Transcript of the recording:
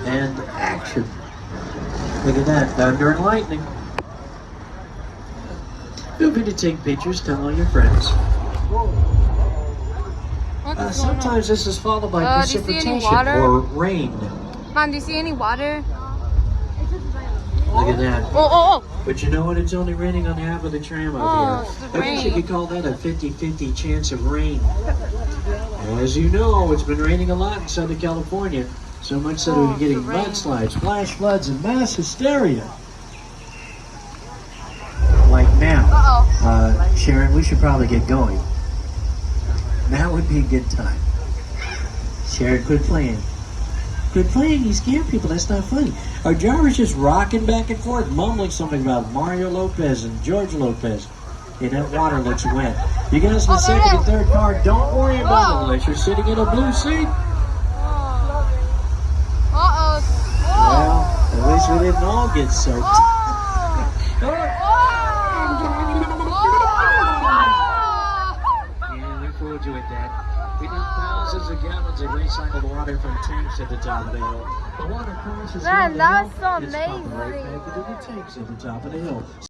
and action. Look at that, thunder and lightning. Feel free to take pictures, tell all your friends. Sometimes this is followed by precipitation or rain. Mom, do you see any water? Look at that. Oh. But you know what? It's only raining on half of the tram out here. I guess you could call that a 50-50 chance of rain. As you know, it's been raining a lot in Southern California. So much so that we're getting mudslides, flash floods, and mass hysteria. Like now. Sharon, we should probably get going. Now would be a good time. Sharon, quit playing. Quit playing, you scare people, that's not funny. Our driver's just rocking back and forth, mumbling something about Mario Lopez and George Lopez. And that water looks wet. You guys in the second and third car, don't worry about it unless you're sitting in a blue seat. Well, at least we didn't all get soaked. Yeah, we fooled you with that. We dumped thousands of gallons of recycled water from tanks at the top of the hill. The water crashes down the hill. Man, that was so it's pumped amazing. right back into the tanks at the top of the hill.